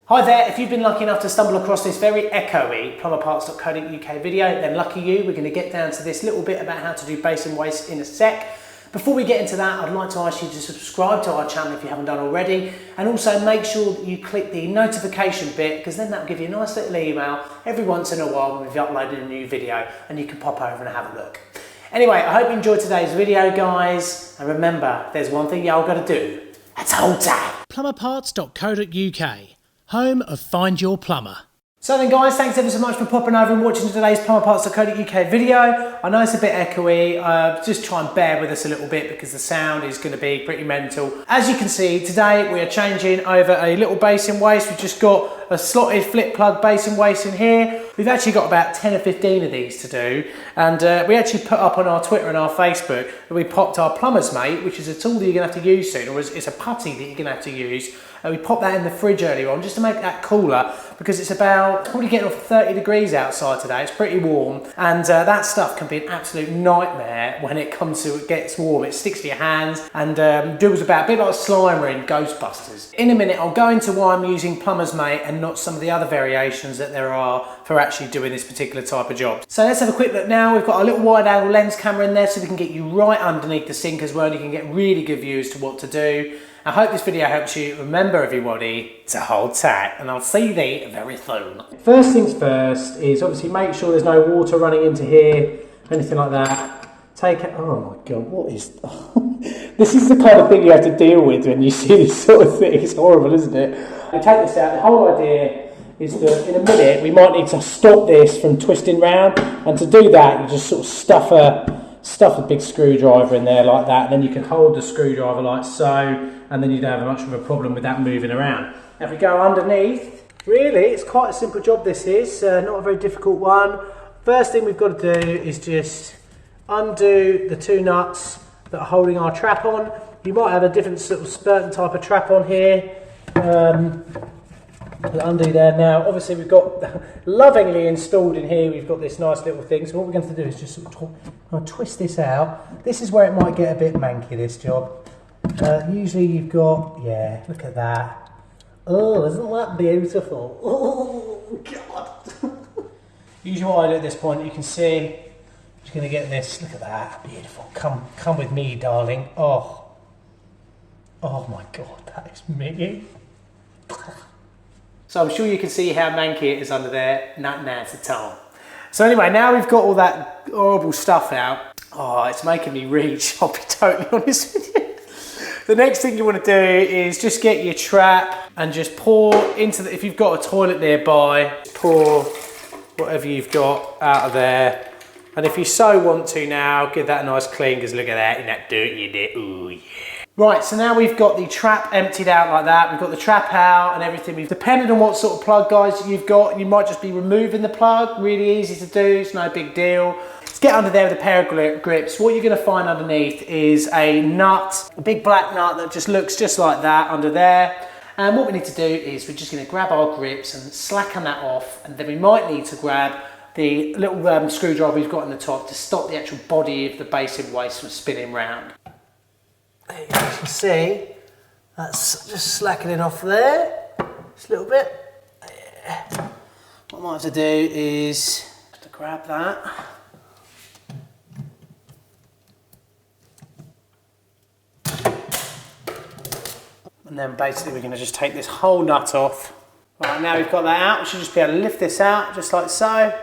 Hi there, if you've been lucky enough to stumble across this very echoey plumberparts.co.uk video, then lucky you, we're going to get down to this little bit about how to do basin waste in a sec. Before we get into that, I'd like to ask you to subscribe to our channel if you haven't done already, and also make sure that you click the notification bit, because then that'll give you a nice little email every once in a while when we've uploaded a new video, and you can pop over and have a look. Anyway, I hope you enjoyed today's video, guys, and remember, there's one thing y'all gotta do. That's hold tight. Plumberparts.co.uk, home of Find Your Plumber. So then guys, thanks ever so much for popping over and watching today's plumberparts.co.uk video. I know it's a bit echoey, just try and bear with us a little bit because the sound is going to be pretty mental. As you can see, today we are changing over a little basin waste. We've just got a slotted flip plug basin waste in here. We've actually got about 10 or 15 of these to do, and we actually put up on our Twitter and our Facebook that we popped our Plumber's Mate, which is a tool that you're going to have to use soon, or it's a putty that you're going to have to use. We popped that in the fridge earlier on just to make that cooler, because it's about probably getting off 30 degrees outside today. It's pretty warm, and that stuff can be an absolute nightmare when it comes to it gets warm. It sticks to your hands and dribbles about, a bit like Slimer in Ghostbusters. In a minute I'll go into why I'm using Plumber's Mate and not some of the other variations that there are for actually doing this particular type of job. So let's have a quick look now. We've got a little wide angle lens camera in there so we can get you right underneath the sink as well, and you can get really good view as to what to do. I hope this video helps you. Remember everybody to hold tight, and I'll see you very soon. First things first is obviously make sure there's no water running into here, anything like that. Take it, oh my God, what is, this is the kind of thing you have to deal with when you see this sort of thing. It's horrible, isn't it? You take this out, the whole idea is that in a minute we might need to stop this from twisting round, and to do that you just sort of stuff a big screwdriver in there like that, and then you can hold the screwdriver like so, and then you don't have much of a problem with that moving around. Now if we go underneath, really it's quite a simple job this is, not a very difficult one. First thing we've got to do is just undo the two nuts that are holding our trap on. You might have a different sort of certain type of trap on here. Undo there now. Obviously we've got lovingly installed in here, we've got this nice little thing, so what we're going to do is just sort of twist this out. This is where it might get a bit manky, this job. Usually you've got, yeah, look at that. Oh, isn't that beautiful? Oh God. Usually what I do at this point, you can see, I'm just going to get this, look at that, beautiful. Come with me, darling. Oh my God, that is me. So I'm sure you can see how manky it is under there. Not nice at all. So anyway, now we've got all that horrible stuff out. Oh, it's making me reach, I'll be totally honest with you. The next thing you want to do is just get your trap and just pour into the, if you've got a toilet nearby, pour whatever you've got out of there. And if you so want to now, give that a nice clean, because look at that, in that dirt you did, ooh yeah. Right, so now we've got the trap emptied out like that. We've got the trap out and everything. Depending on what sort of plug, guys, you've got, you might just be removing the plug. Really easy to do, it's no big deal. Let's get under there with a pair of grips. What you're gonna find underneath is a nut, a big black nut that just looks just like that under there. And what we need to do is we're just gonna grab our grips and slacken that off, and then we might need to grab the little screwdriver we've got on the top to stop the actual body of the basin waste from spinning round. There you can see, that's just slackening off there, just a little bit. Yeah. What I might have to do is to grab that. And then basically we're going to just take this whole nut off. Right, now we've got that out, we should just be able to lift this out just like so.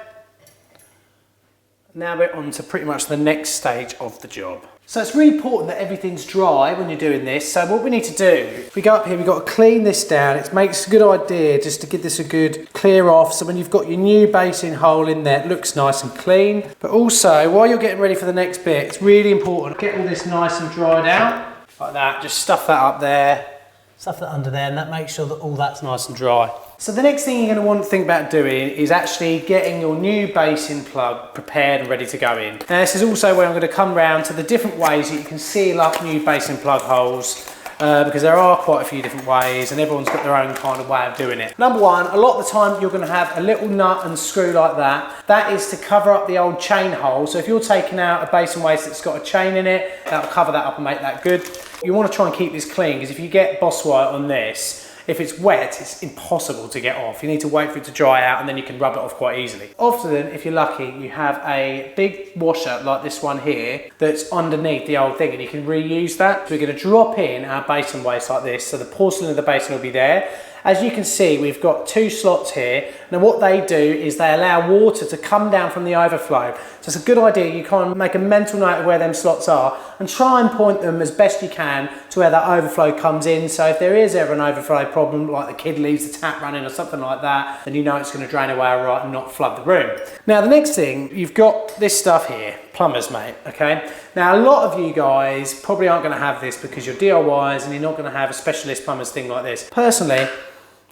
Now we're on to pretty much the next stage of the job. So it's really important that everything's dry when you're doing this. So what we need to do, if we go up here, we've got to clean this down. It makes a good idea just to give this a good clear off. So when you've got your new basin hole in there, it looks nice and clean. But also, while you're getting ready for the next bit, it's really important to get all this nice and dried out. Like that, just stuff that up there. Stuff that under there, and that makes sure that all that's nice and dry. So the next thing you're going to want to think about doing is actually getting your new basin plug prepared and ready to go in. Now this is also where I'm going to come round to the different ways that you can seal up new basin plug holes, because there are quite a few different ways and everyone's got their own kind of way of doing it. Number one, a lot of the time you're going to have a little nut and screw like that. That is to cover up the old chain hole. So if you're taking out a basin waste that's got a chain in it, that'll cover that up and make that good. You want to try and keep this clean, because if you get boss white on this, If it's wet, it's impossible to get off. You need to wait for it to dry out and then you can rub it off quite easily. Often, if you're lucky, you have a big washer like this one here that's underneath the old thing and you can reuse that. So we're going to drop in our basin waste like this, so the porcelain of the basin will be there. As you can see, we've got 2 slots here. Now what they do is they allow water to come down from the overflow. So it's a good idea, you kind of make a mental note of where them slots are and try and point them as best you can to where that overflow comes in. So if there is ever an overflow problem, like the kid leaves the tap running or something like that, then you know it's going to drain away all right and not flood the room. Now the next thing, you've got this stuff here, plumber's mate, okay? Now a lot of you guys probably aren't going to have this because you're DIYs and you're not going to have a specialist plumber's thing like this. Personally,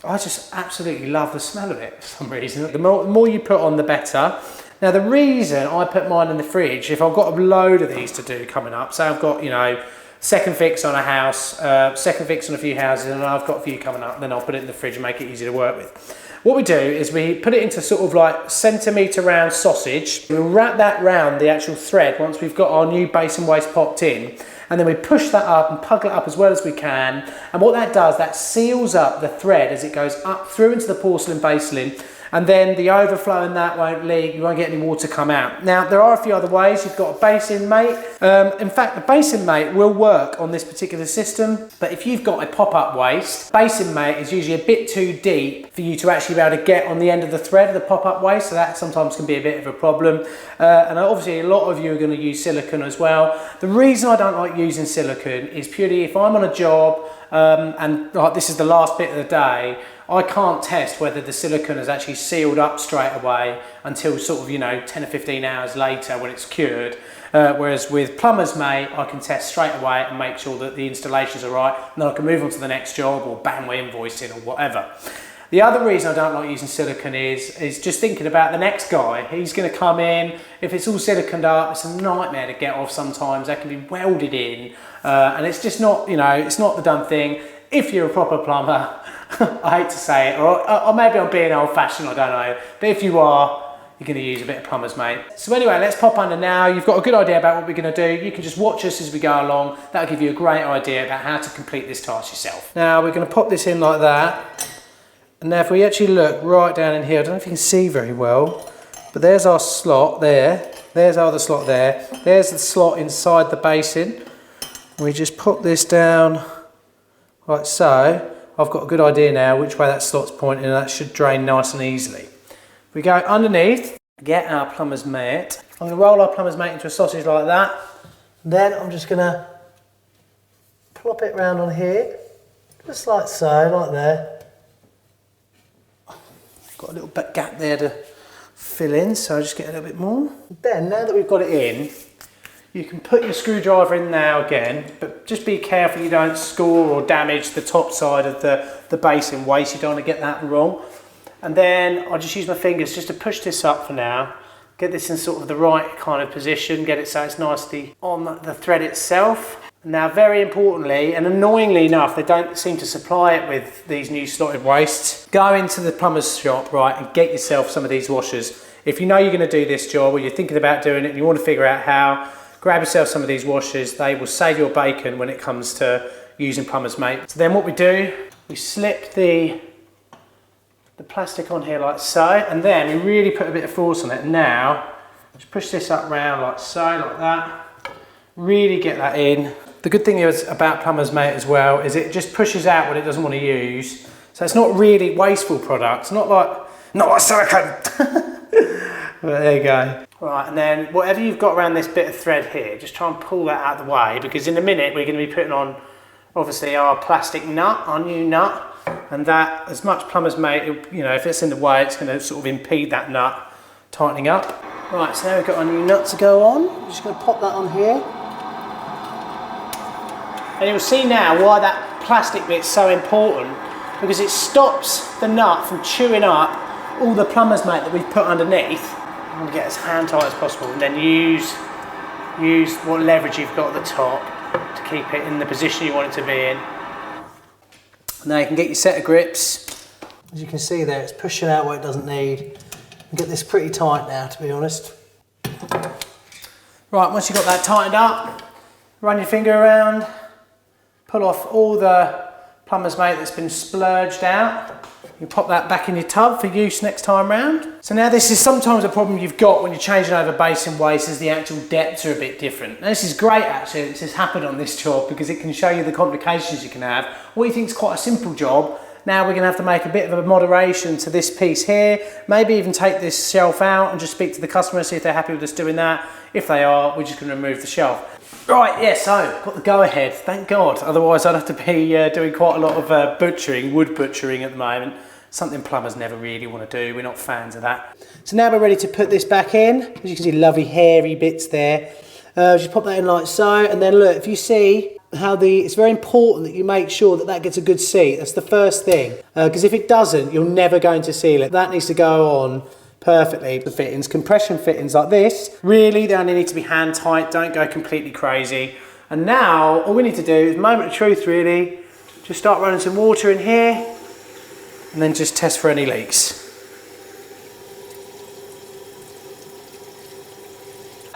I just absolutely love the smell of it for some reason. The more you put on, the better. Now the reason I put mine in the fridge, if I've got a load of these to do coming up, say I've got, you know, second fix on a house, second fix on a few houses, and I've got a few coming up, then I'll put it in the fridge and make it easy to work with. What we do is we put it into sort of like centimetre round sausage. We'll wrap that round the actual thread once we've got our new basin waste popped in. And then we push that up and puggle it up as well as we can. And what that does, that seals up the thread as it goes up through into the porcelain basin. And then the overflow in that won't leak, you won't get any water come out. Now, there are a few other ways. You've got a basin mate. In fact, the basin mate will work on this particular system, but if you've got a pop-up waste, basin mate is usually a bit too deep for you to actually be able to get on the end of the thread of the pop-up waste, so that sometimes can be a bit of a problem. And obviously a lot of you are going to use silicone as well. The reason I don't like using silicone is purely if I'm on a job and like this is the last bit of the day, I can't test whether the silicone is actually sealed up straight away until sort of, you know, 10 or 15 hours later when it's cured. Whereas with Plumber's Mate, I can test straight away and make sure that the installations are right, and then I can move on to the next job or bang my invoice in or whatever. The other reason I don't like using silicone is just thinking about the next guy. He's going to come in, if it's all siliconed up, it's a nightmare to get off sometimes. They can be welded in, and it's just not, you know, it's not the done thing. If you're a proper plumber, I hate to say it, or maybe I'm being old-fashioned, I don't know, but if you are, you're going to use a bit of Plumber's Mate. So anyway, let's pop under now. You've got a good idea about what we're going to do. You can just watch us as we go along. That'll give you a great idea about how to complete this task yourself. Now we're going to pop this in like that. And now if we actually look right down in here, I don't know if you can see very well, but there's our slot there. There's our other slot there. There's the slot inside the basin. We just put this down like so. I've got a good idea now which way that slot's pointing, and that should drain nice and easily. We go underneath, get our Plumber's Mate. I'm going to roll our Plumber's Mate into a sausage like that. Then I'm just going to plop it round on here, just like so, like there. Got a little bit gap there to fill in, so I'll just get a little bit more. Then, now that we've got it in, you can put your screwdriver in now again, but just be careful you don't score or damage the top side of the basin waste. You don't want to get that wrong. And then I'll just use my fingers just to push this up for now. Get this in sort of the right kind of position, get it so it's nicely on the thread itself. Now, very importantly, and annoyingly enough, they don't seem to supply it with these new slotted wastes. Go into the plumber's shop, right, and get yourself some of these washers. If you know you're going to do this job or you're thinking about doing it and you want to figure out how, grab yourself some of these washers. They will save your bacon when it comes to using Plumber's Mate. So then what we do, we slip the plastic on here like so, and then we really put a bit of force on it. Now, just push this up round like so, like that. Really get that in. The good thing is about Plumber's Mate as well is it just pushes out what it doesn't want to use. So it's not really wasteful products, not like silicone. But there you go. Right, and then whatever you've got around this bit of thread here, just try and pull that out of the way, because in a minute we're going to be putting on obviously our plastic nut, our new nut, and that, as much Plumber's Mate, you know, if it's in the way, it's going to sort of impede that nut tightening up. Right, so now we've got our new nut to go on. I'm just going to pop that on here. And you'll see now why that plastic bit's so important, because it stops the nut from chewing up all the Plumber's Mate that we've put underneath. I'm going to get as hand tight as possible, and then use what leverage you've got at the top to keep it in the position you want it to be in. Now you can get your set of grips. As you can see there, it's pushing out what it doesn't need. And get this pretty tight now, to be honest. Right, once you've got that tightened up, run your finger around, pull off all the plumber's mate that's been splurged out. You pop that back in your tub for use next time round. So now this is sometimes a problem you've got when you're changing over basin waste, is the actual depths are a bit different. Now this is great actually, this has happened on this job because it can show you the complications you can have. What you think is quite a simple job, now we're going to have to make a bit of a moderation to this piece here, maybe even take this shelf out and just speak to the customer, see if they're happy with us doing that. If they are, we're just going to remove the shelf. Right, yeah, so got the go ahead, thank God. Otherwise I'd have to be doing quite a lot of butchering, wood butchering at the moment. Something plumbers never really want to do, we're not fans of that. So now we're ready to put this back in. As you can see, lovely hairy bits there. Just pop that in like so, and then look, if you see how it's very important that you make sure that that gets a good seat. That's the first thing, because if it doesn't, you're never going to seal it. That needs to go on perfectly. The fittings, compression fittings like this, really they only need to be hand tight, don't go completely crazy. And now all we need to do is moment of truth really, just start running some water in here and then just test for any leaks.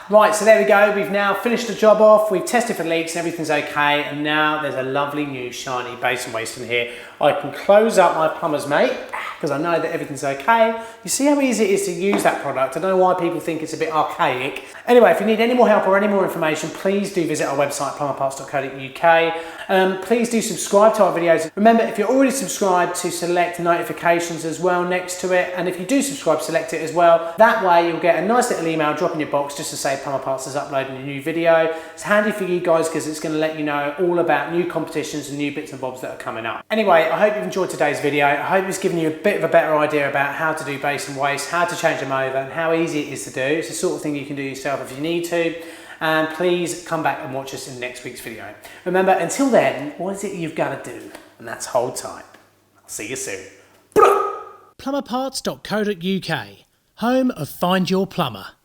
Right, so there we go, we've now finished the job off, we've tested for leaks and everything's okay, and now there's a lovely new shiny basin waste in here. I can close up my plumber's mate, because I know that everything's okay. You see how easy it is to use that product. I don't know why people think it's a bit archaic. Anyway, if you need any more help or any more information, please do visit our website, plumberparts.co.uk. Please do subscribe to our videos. Remember, if you're already subscribed, to select notifications as well next to it. And if you do subscribe, select it as well. That way you'll get a nice little email drop in your box just to say Plumber Parts is uploading a new video. It's handy for you guys because it's going to let you know all about new competitions and new bits and bobs that are coming up. Anyway, I hope you've enjoyed today's video. I hope it's given you a bit of a better idea about how to do basin waste, how to change them over, and how easy it is to do. It's the sort of thing you can do yourself if you need to. And please come back and watch us in next week's video. Remember, until then, what is it you've got to do? And that's hold tight. I'll see you soon. Plumberparts.co.uk, home of Find Your Plumber.